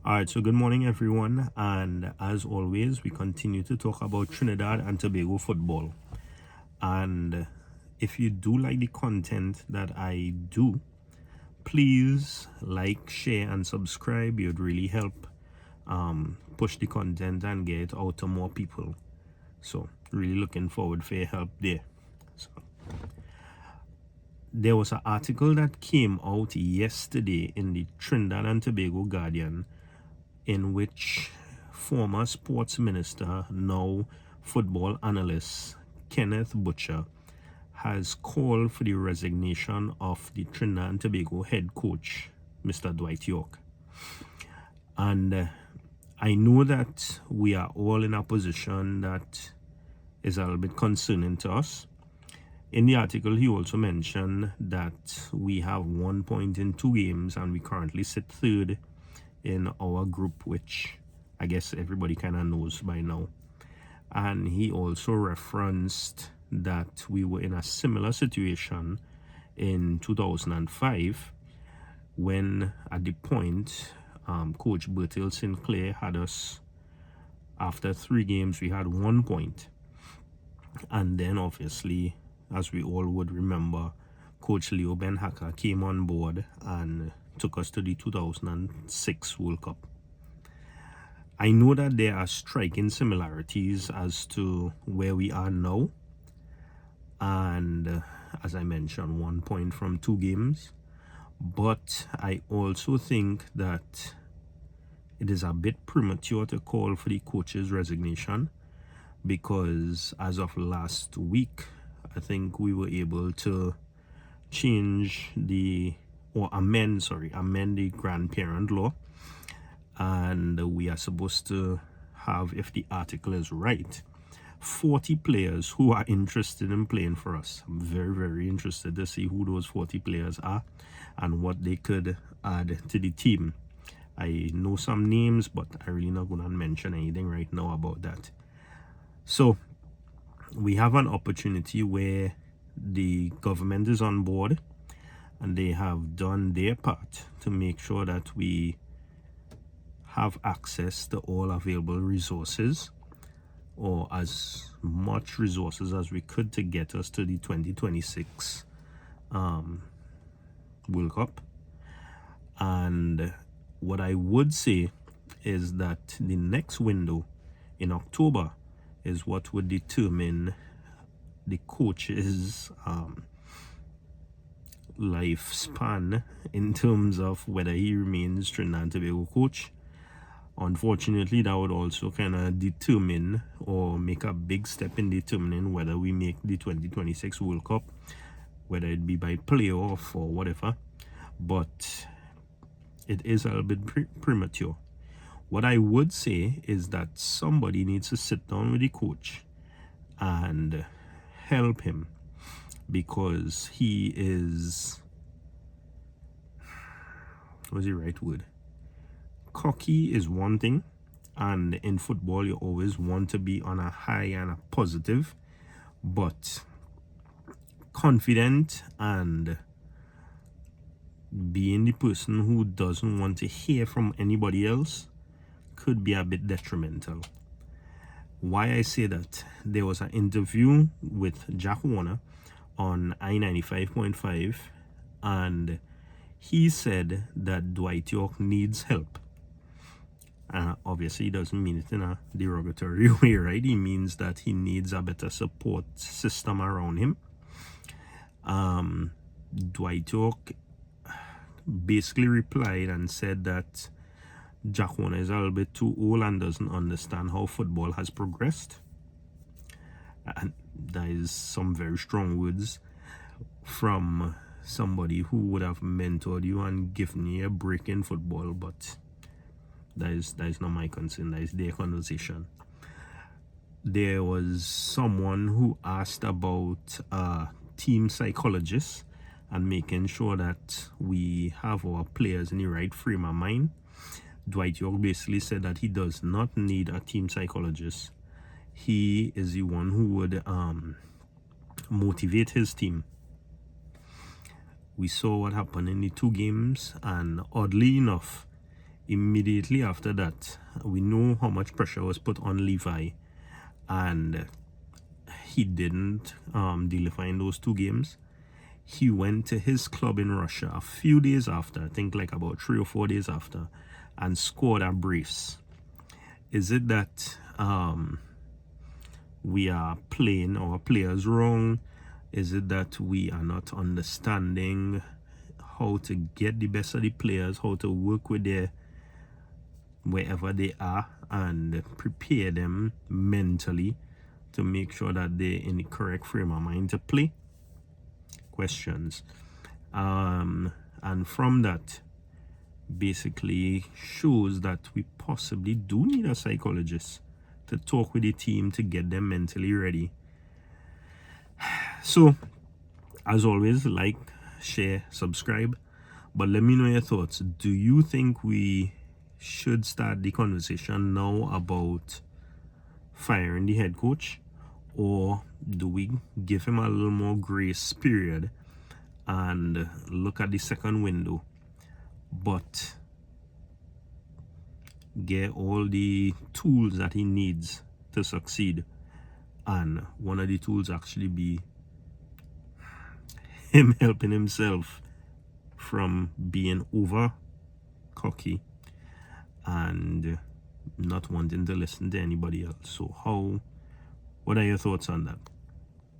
All right, so good morning, everyone. And as always, we continue to talk about Trinidad and Tobago football. And if you do like the content that I do, please like, share, and subscribe. You'd really help push the content and get it out to more people. So, really looking forward for your help there. So, there was an article that came out yesterday in the Trinidad and Tobago Guardian in which former sports minister, now football analyst Kenneth Butcher, has called for the resignation of the Trinidad and Tobago head coach, Mr. Dwight Yorke. And I know that we are all in a position that is a little bit concerning to us. In the article, he also mentioned that we have 1 point in 2 games and we currently sit third in our group, which I guess everybody kind of knows by now. And he also referenced that we were in a similar situation in 2005 when at the point Coach Bertil Sinclair had us, after 3 games we had 1 point. And then obviously, as we all would remember, Coach Leo Ben Hacker came on board and took us to the 2006 World Cup. I know that there are striking similarities as to where we are now. And as I mentioned, 1 point from 2 games. But I also think that it is a bit premature to call for the coach's resignation, because as of last week, I think we were able to amend the grandparent law, and we are supposed to have, if the article is right, 40 players who are interested in playing for us. I'm very, very interested to see who those 40 players are and what they could add to the team. I know some names, but I'm really not going to mention anything right now about that. So we have an opportunity where the government is on board and they have done their part to make sure that we have access to all available resources, or as much resources as we could, to get us to the 2026 World Cup. And what I would say is that the next window in October is what would determine the coach's lifespan in terms of whether he remains Trinidad and Tobago coach. Unfortunately, that would also kind of determine or make a big step in determining whether we make the 2026 World Cup, whether it be by playoff or whatever. But it is a little bit premature. What I would say is that somebody needs to sit down with the coach and help him, because he is, what's the right word? Cocky is one thing, and in football you always want to be on a high and a positive, but confident and being the person who doesn't want to hear from anybody else could be a bit detrimental. Why I say that, there was an interview with Jack Warner on I-95.5, and he said that Dwight Yorke needs help. Obviously, he doesn't mean it in a derogatory way, right? He means that he needs a better support system around him. Dwight Yorke basically replied and said that Jack Warner is a little bit too old and doesn't understand how football has progressed. And that is some very strong words from somebody who would have mentored you and given you a break in football, but that is not my concern. That is their conversation. There was someone who asked about team psychologists and making sure that we have our players in the right frame of mind. Dwight Yorke basically said that he does not need a team psychologist. He is the one who would motivate his team. We saw what happened in the 2 games, and oddly enough, Immediately after that, we know how much pressure was put on Levi, and he didn't deliver in those 2 games. He went to his club in Russia a few days after, I think like about 3 or 4 days after, and scored a brace. Is it that we are playing our players wrong? Is it that we are not understanding how to get the best of the players, how to work with their wherever they are and prepare them mentally to make sure that they're in the correct frame of mind to play? Questions. And from that, basically shows that we possibly do need a psychologist to talk with the team to get them mentally ready. So, as always, like, share, subscribe. But let me know your thoughts. Do you think we should start the conversation now about firing the head coach, or do we give him a little more grace period and look at the second window, but get all the tools that he needs to succeed? And one of the tools actually be him helping himself from being over cocky and not wanting to listen to anybody else. So what are your thoughts on that?